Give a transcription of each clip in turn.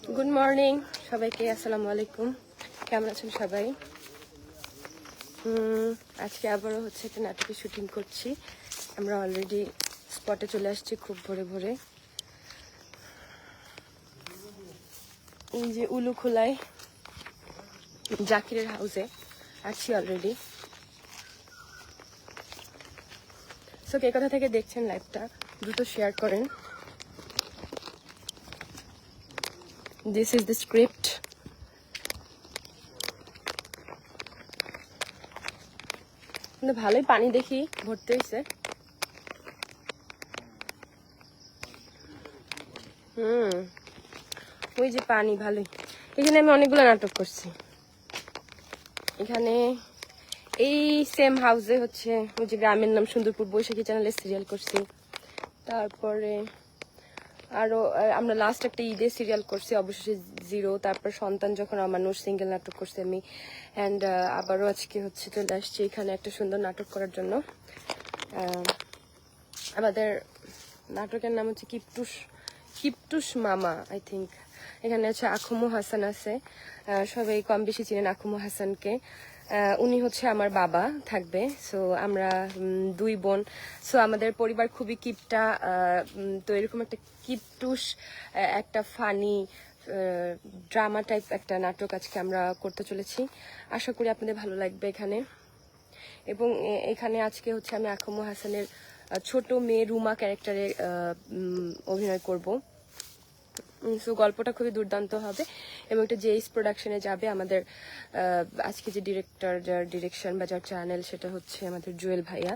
Good morning সবাইকে আসসালামু আলাইকুম। কেমন আছেন সবাই? আজকে আবারও হচ্ছে একটা নাটকের শুটিং করছি। আমরা অলরেডি স্পটে চলে আসছি খুব ভোরে ভোরে। এই যে উলুখোলায় জাকিরের হাউসে আছি অলরেডি। সো কে কোথা থেকে দেখছেন লাইভটা দ্রুত শেয়ার করেন। This is the script. কিন্তু ভালোই পানি দেখি ভর্তি হয়েছে। ওই যে পানি ভালোই। এখানে আমি অনেকগুলো নাটক করছি। এখানে এই সেম হাউসে হচ্ছে ওই যে গ্রামের নাম সুন্দরপুর বৈশাখী চ্যানেলে সিরিয়াল করছি। তারপরে আরো আমরা লাস্ট একটা ঈদে সিরিয়াল করছি অবশেষে জিরো। তারপর সন্তান যখন মানুষ সিঙ্গেল নাটক করছি আমি। অ্যান্ড আবারও আজকে হচ্ছে চলে আসছি এখানে একটা সুন্দর নাটক করার জন্য। আমাদের নাটকের নাম হচ্ছে কিপটুস মামা আই থিঙ্ক। এখানে আছে আখুমু হাসান আছে, সবাই কম বেশি চিনেন আখুমু হাসানকে। উনি হচ্ছে আমার বাবা থাকবে। সো আমরা দুই বোন। সো আমাদের পরিবার খুবই কিপটা। তো এরকম একটা কিপটুস একটা ফানি ড্রামা টাইপ একটা নাটক আজকে আমরা করতে চলেছি। আশা করি আপনাদের ভালো লাগবে এখানে। এবং এখানে আজকে হচ্ছে আমি আখুমু হাসানের ছোট মেয়ে রুমা ক্যারেক্টারে অভিনয় করব। সো গল্পটা খুবই দুর্দান্ত হবে এবং এটা জেইস প্রোডাকশনে যাবে। আমাদের আজকে যে ডিরেক্টর, যার ডিরেকশন বা যার চ্যানেল, সেটা হচ্ছে আমাদের জুয়েল ভাইয়া।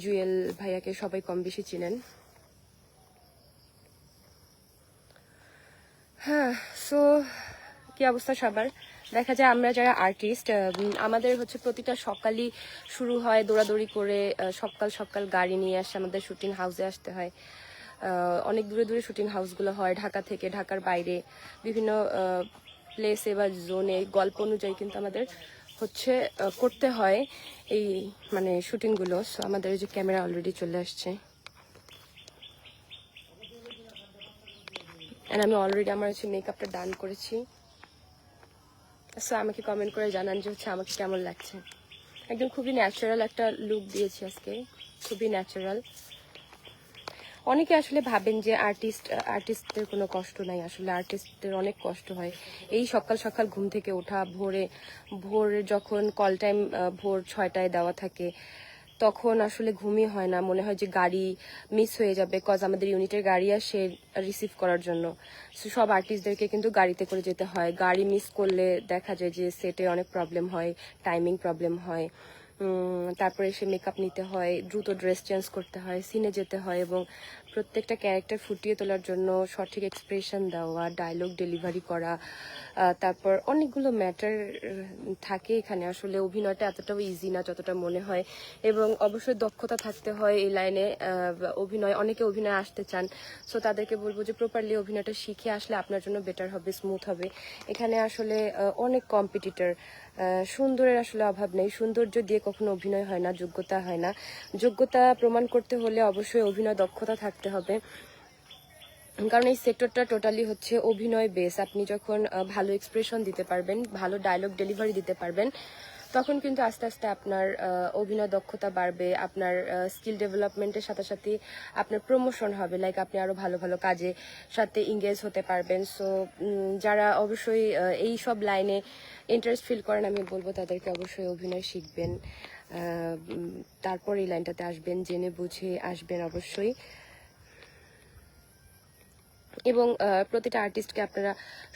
জুয়েল ভাইয়াকে সবাই কম বেশি চিনেন। হ্যাঁ, সো কি অবস্থা সবার? দেখা যায় আমরা যারা আর্টিস্ট, আমাদের হচ্ছে প্রতিটা সকালই শুরু হয় দৌড়াদৌড়ি করে। সকাল সকাল গাড়ি নিয়ে আসে আমাদের শুটিং হাউসে আসতে হয়। অনেক দূরে দূরে শুটিং হাউসগুলো হয়, ঢাকা থেকে, ঢাকার বাইরে বিভিন্ন প্লেসে বা জোনে। গল্প অনুযায়ী কিন্তু আমাদের হচ্ছে করতে হয় এই মানে শুটিংগুলো। সো আমাদের যে ক্যামেরা অলরেডি চলে আসছে। আমি অলরেডি আমার হচ্ছে মেকআপটা ডান করেছি। সো আমাকে কমেন্ট করে জানান যে হচ্ছে আমাকে কেমন লাগছে। একদম খুবই ন্যাচারাল একটা লুক দিয়েছি আজকে, খুবই ন্যাচারাল। অনেকে আসলে ভাবেন যে আর্টিস্টদের কোনো কষ্ট নাই। আসলে আর্টিস্টদের অনেক কষ্ট হয়। এই সকাল সকাল ঘুম থেকে ওঠা, ভোরে যখন কল টাইম ভোর 6টায় দেওয়া থাকে, তখন আসলে ঘুমই হয় না। মনে হয় যে গাড়ি মিস হয়ে যাবে, কজ আমাদের ইউনিটের গাড়ি আসে রিসিভ করার জন্য। সব আর্টিস্টদেরকে কিন্তু গাড়িতে করে যেতে হয়। গাড়ি মিস করলে দেখা যায় যে সেটে অনেক প্রবলেম হয়, টাইমিং প্রবলেম হয়। তারপরে এসে মেকআপ নিতে হয়, দ্রুত ড্রেস চেঞ্জ করতে হয়, সিনে যেতে হয় এবং প্রত্যেকটা ক্যারেক্টার ফুটিয়ে তোলার জন্য সঠিক এক্সপ্রেশন দেওয়া, ডায়লগ ডেলিভারি করা, তারপর অনেকগুলো ম্যাটার থাকে এখানে। আসলে অভিনয়টা এতটাও ইজি না যতটা মনে হয় এবং অবশ্যই দক্ষতা থাকতে হয় এই লাইনে। অনেকে অভিনয় আসতে চান। সো তাদেরকে বলবো যে প্রপারলি অভিনয়টা শিখে আসলে আপনার জন্য বেটার হবে, স্মুথ হবে। এখানে আসলে অনেক কম্পিটিটর। সুন্দরের আসলে অভাব নেই। সৌন্দর্য দিয়ে কখনো অভিনয় হয় না, যোগ্যতা হয় না। যোগ্যতা প্রমাণ করতে হলে অবশ্যই অভিনয় দক্ষতা থাকতে হবে। কারণ এই সেক্টরটা টোটালি হচ্ছে অভিনয় বেস। আপনি যখন ভালো এক্সপ্রেশন দিতে পারবেন, ভালো ডায়লগ ডেলিভারি দিতে পারবেন, তখন কিন্তু আস্তে আস্তে আপনার অভিনয় দক্ষতা বাড়বে। আপনার স্কিল ডেভেলপমেন্টের সাথে সাথে আপনার প্রমোশন হবে, লাইক আপনি আরো ভালো ভালো কাজে সাথে ইংগেজ হতে পারবেন। সো যারা অবশ্যই এই সব লাইনে ইন্টারেস্ট ফিল করেন, আমি বলবো তাদেরকে অবশ্যই অভিনয় শিখবেন। তারপর এই লাইনটাতে আসবেন, জেনে বুঝে আসবেন অবশ্যই। এবং প্রতিটা আর্টিস্টকে আপনারা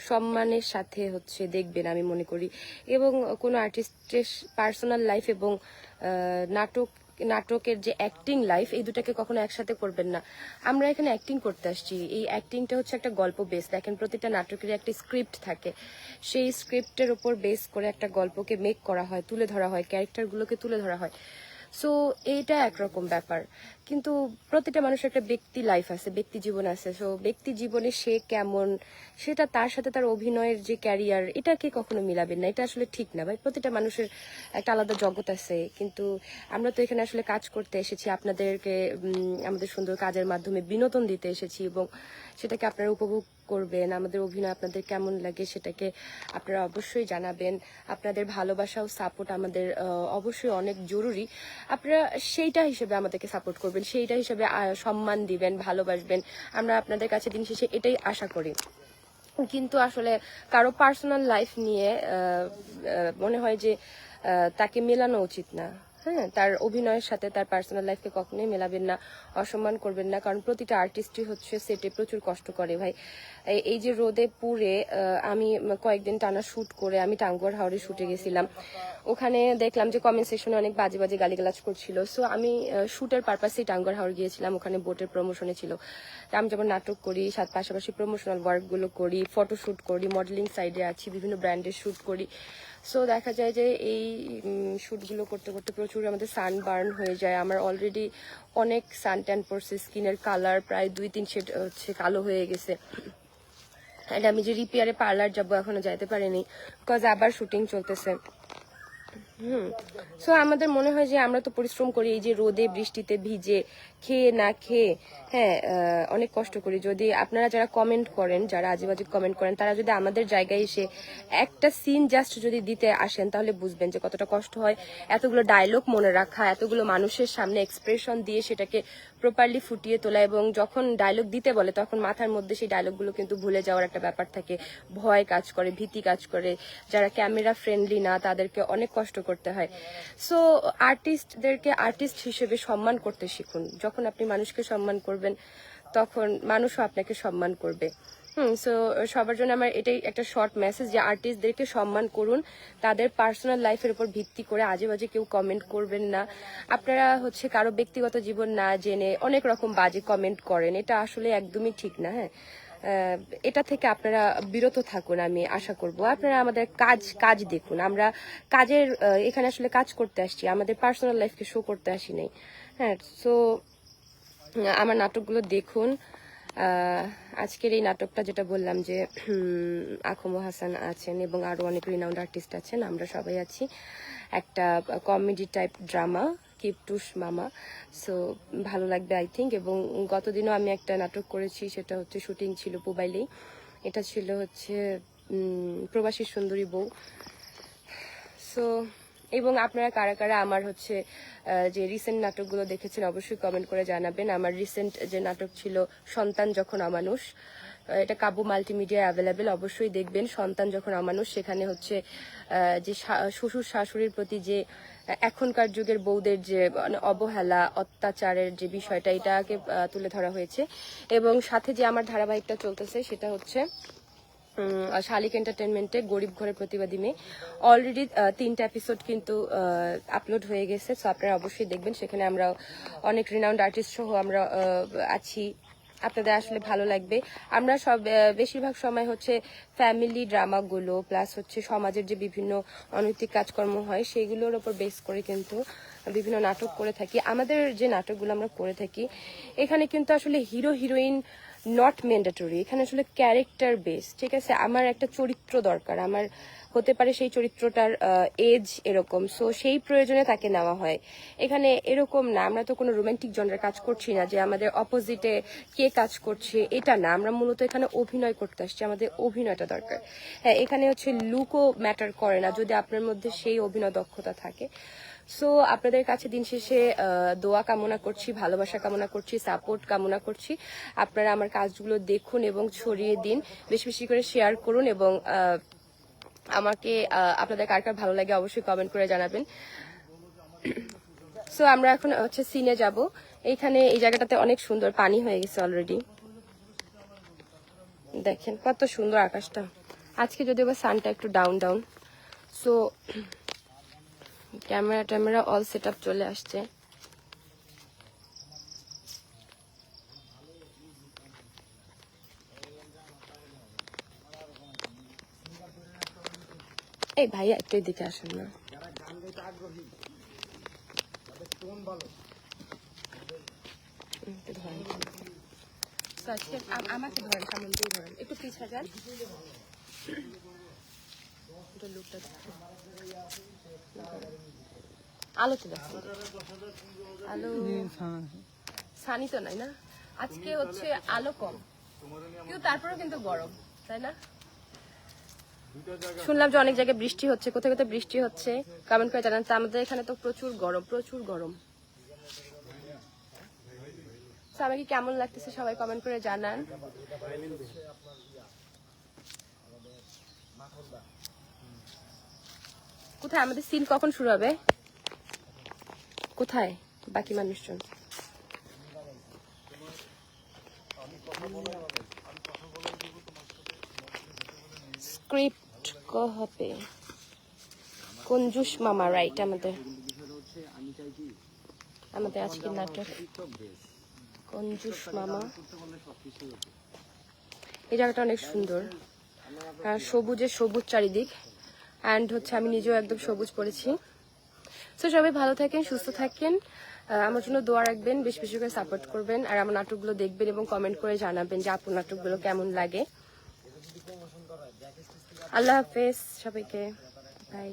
সম্মানের সাথে হচ্ছে দেখবেন আমি মনে করি। এবং কোনো আর্টিস্টের পার্সোনাল লাইফ এবং নাটকের যে অ্যাক্টিং লাইফ, এই দুটাকে কখনো একসাথে করবেন না। আমরা এখানে অ্যাক্টিং করতে আসছি, এই অ্যাক্টিংটা হচ্ছে একটা গল্প বেস। দেখেন প্রতিটা নাটকের একটা স্ক্রিপ্ট থাকে, সেই স্ক্রিপ্টের উপর বেস করে একটা গল্পকে মেক করা হয়, তুলে ধরা হয়, ক্যারেক্টারগুলোকে তুলে ধরা হয়। সো এইটা একরকম ব্যাপার। কিন্তু প্রতিটা মানুষের একটা ব্যক্তি লাইফ আছে, ব্যক্তি জীবন আছে। সো ব্যক্তি জীবনে সে কেমন, সেটা তার সাথে তার অভিনয়ের যে ক্যারিয়ার, এটাকে কখনো মিলাবেন না। এটা আসলে ঠিক না ভাই। প্রতিটা মানুষের একটা আলাদা জগৎ আছে। কিন্তু আমরা তো এখানে আসলে কাজ করতে এসেছি, আপনাদেরকে আমাদের সুন্দর কাজের মাধ্যমে বিনোদন দিতে এসেছি, এবং সেটাকে আপনারা উপভোগ করবেন। আমাদের অভিনয় আপনাদের কেমন লাগে সেটাকে আপনারা অবশ্যই জানাবেন। আপনাদের ভালোবাসা ও সাপোর্ট আমাদের অবশ্যই অনেক জরুরি। আপনারা সেইটা হিসেবে আমাদেরকে সাপোর্ট করবেন, সেইটা হিসেবে সম্মান দিবেন, ভালোবাসবেন। আমরা আপনাদের কাছে দিন শেষে এটাই আশা করি। কিন্তু আসলে কারো পার্সোনাল লাইফ নিয়ে মনে হয় যে তাকে মেলানো উচিত না। হ্যাঁ, তার অভিনয়ের সাথে তার পার্সোনাল লাইফকে কখনোই মেলাবেন না, অসম্মান করবেন না। কারণ প্রতিটা আর্টিস্টই হচ্ছে সেটে প্রচুর কষ্ট করে ভাই। এই যে রোদে পুড়ে আমি কয়েকদিন টানা শ্যুট করে আমি টাঙ্গুয়ার হাওরে শ্যুটে গেছিলাম। ওখানে দেখলাম যে কমেন্ট সেকশনে অনেক বাজে বাজে গালিগালাজ করছিল। সো আমি শ্যুটের পারপাসেই টাঙ্গুয়ার হাওর গিয়েছিলাম, ওখানে বোটের প্রমোশনে ছিল। আমি যেমন নাটক করি, পাশাপাশি প্রমোশনাল ওয়ার্কগুলো করি, ফটোশ্যুট করি, মডেলিং সাইডে আছি, বিভিন্ন ব্র্যান্ডের শ্যুট করি। সো দেখা যায় যে এই শ্যুটগুলো করতে করতে প্রচুর আমাদের সানবার্ন হয়ে যায়। আমার অলরেডি অনেক সান ট্যান পড়ছে, স্কিনের কালার প্রায় 2-3 শেড হচ্ছে কালো হয়ে গেছে। অ্যান্ড আমি যে রিপেয়ারে পার্লার যাবো এখনো যাইতে পারিনি, বিকজ আবার শুটিং চলতেছে। সো আমাদের মনে হয় যে আমরা তো পরিশ্রম করি, এই যে রোদে বৃষ্টিতে ভিজে, খেয়ে না খেয়ে, হ্যাঁ, অনেক কষ্ট করি। যদি আপনারা যারা কমেন্ট করেন, যারা আজেবাজে কমেন্ট করেন, তারা যদি আমাদের জায়গায় এসে একটা সিন জাস্ট যদি দিতে আসেন, তাহলে বুঝবেন যে কতটা কষ্ট হয় এতগুলো ডায়লগ মনে রাখা, এতগুলো মানুষের সামনে এক্সপ্রেশন দিয়ে সেটাকে প্রপারলি ফুটিয়ে তোলা। এবং যখন ডায়লগ দিতে বলে তখন মাথার মধ্যে সেই ডায়লগগুলো কিন্তু ভুলে যাওয়ার একটা ব্যাপার থাকে, ভয় কাজ করে, ভীতি কাজ করে। যারা ক্যামেরা ফ্রেন্ডলি না তাদেরকে অনেক কষ্ট করতে হয়। সো আর্টিস্টদেরকে আর্টিস্ট হিসেবে সম্মান করতে শিখুন। যখন আপনি মানুষকে সম্মান করবেন তখন মানুষও আপনাকে সম্মান করবে। সো সবার জন্য আমার এটাই একটা শর্ট মেসেজ যে আর্টিস্টদেরকে সম্মান করুন, তাদের পার্সোনাল লাইফের উপর ভিত্তি করে আজে বাজে কেউ কমেন্ট করবেন না। আপনারা হচ্ছে কারো ব্যক্তিগত জীবন না জেনে অনেক রকম বাজে কমেন্ট করেন, এটা আসলে একদমই ঠিক না। হ্যাঁ, এটা থেকে আপনারা বিরত থাকুন, আমি আশা করব। আপনারা আমাদের কাজ দেখুন। আমরা কাজের এখানে আসলে কাজ করতে আসছি, আমাদের পার্সোনাল লাইফকে শো করতে আসি নাই। হ্যাঁ, সো আমার নাটকগুলো দেখুন। আজকের এই নাটকটা যেটা বললাম যে আখমো হাসান আছেন এবং আরো অনেক রিনাউন্ড আর্টিস্ট আছেন, আমরা সবাই আছি। একটা কমেডি টাইপ ড্রামা, কিপটুস মামা। সো ভালো লাগবে আই থিঙ্ক। এবং গতদিনও আমি একটা নাটক করেছি, সেটা হচ্ছে শুটিং ছিল পুবাইলেই। এটা ছিল হচ্ছে প্রবাসী সুন্দরী বউ। সো এবং আপনারা কারা কারা আমার হচ্ছে যে রিসেন্ট নাটকগুলো দেখেছেন অবশ্যই কমেন্ট করে জানাবেন। আমার রিসেন্ট যে নাটক ছিল সন্তান যখন অমানুষ, এটা কাবু মাল্টিমিডিয়া অ্যাভেলেবেল, অবশ্যই দেখবেন। সন্তান যখন অমানুষ, সেখানে হচ্ছে যে শ্বশুর শাশুড়ির প্রতি যে এখনকার যুগের বউদের যে অবহেলা, অত্যাচারের যে বিষয়টা, এটাকে তুলে ধরা হয়েছে। এবং সাথে যে আমার ধারাবাহিকটা চলতেছে সেটা হচ্ছে শালিক এন্টারটেনমেন্টে গরিব ঘরের প্রতিবাদী মেয়ে। অলরেডি 3টা এপিসোড কিন্তু আপলোড হয়ে গেছে। সো আপনারা অবশ্যই দেখবেন। সেখানে আমরা অনেক রিনাউন্ড আর্টিস্ট সহ আমরা আছি, আপনাদের আসলে ভালো লাগবে। আমরা সব বেশিরভাগ সময় হচ্ছে ফ্যামিলি ড্রামাগুলো প্লাস হচ্ছে সমাজের যে বিভিন্ন অনৈতিক কাজকর্ম হয় সেগুলোর উপর বেস করে কিন্তু বিভিন্ন নাটক করে থাকি। আমাদের যে নাটকগুলো আমরা করে থাকি এখানে কিন্তু আসলে হিরো হিরোইন নট ম্যান্ডেটরি, এখানে আসলে ক্যারেক্টার বেস। ঠিক আছে, আমার একটা চরিত্র দরকার, আমার হতে পারে সেই চরিত্রটার এজ এরকম, সো সেই প্রয়োজনে তাকে নেওয়া হয়। এখানে এরকম না, আমরা তো কোনো রোমান্টিক জনরার কাজ করছি না যে আমাদের অপোজিটে কে কাজ করছে, এটা না। আমরা মূলত এখানে অভিনয় করতে আসছি, আমাদের অভিনয়টা দরকার। হ্যাঁ, এখানে হচ্ছে লুকও ম্যাটার করে না যদি আপনার মধ্যে সেই অভিনয় দক্ষতা থাকে। সো আপনাদের কাছে দিন শেষে দোয়া কামনা করছি, ভালোবাসা কামনা করছি, সাপোর্ট কামনা করছি। আপনারা আমার কাজগুলো দেখুন এবং ছড়িয়ে দিন, বেশি বেশি করে শেয়ার করুন। এবং আমাকে আপনাদের কার কার ভালো লাগে অবশ্যই কমেন্ট করে জানাবেন। সো আমরা এখন হচ্ছে সিনে যাব। এইখানে এই জায়গাটাতে অনেক সুন্দর পানি হয়ে গেছে অলরেডি, দেখেন কত সুন্দর আকাশটা। আজকে যদিও বা সানটা একটু down down. So camera all set up চলে আসছে। এই ভাইয়া একটু এদিকে আসেন না। একটু ধরেন। তো আজকে আমাকে ধরেন, সামনে দিয়ে ধরেন, একটু পিছা যান। এটা লুকটা দেখুন। আলোতে দেখুন, আলো সানি তো নাই না আজকে, হচ্ছে আলো কম কিন্তু তারপরেও কিন্তু গরম, তাই না? শুনলাম যে অনেক জায়গায় বৃষ্টি হচ্ছে, কোথায় কোথায় বৃষ্টি হচ্ছে কমেন্ট করে জানান। তো আমাদের এখানে তো প্রচুর গরম, প্রচুর গরম। তো আমাকে কেমন লাগতেছে সবাই কমেন্ট করে জানান। কোথায় আমাদের সিন কখন শুরু হবে? কোথায় বাকি মানুষজন? স্ক্রিপ্ট হবে কঞ্জুস মামা, রাইট? আমাদের আজকের নাটক কঞ্জুস মামা। এই জায়গাটা অনেক সুন্দর, সবুজে সবুজ চারিদিক, অ্যান্ড হচ্ছে আমি নিজেও একদম সবুজ পড়েছি। তো সবাই ভালো থাকেন, সুস্থ থাকেন, আমার জন্য দোয়া রাখবেন, বেশি বেশি করে সাপোর্ট করবেন, আর আমার নাটকগুলো দেখবেন এবং কমেন্ট করে জানাবেন যে আপুর নাটকগুলো কেমন লাগে। আল্লাহ হাফেজ সবাইকে, বাই।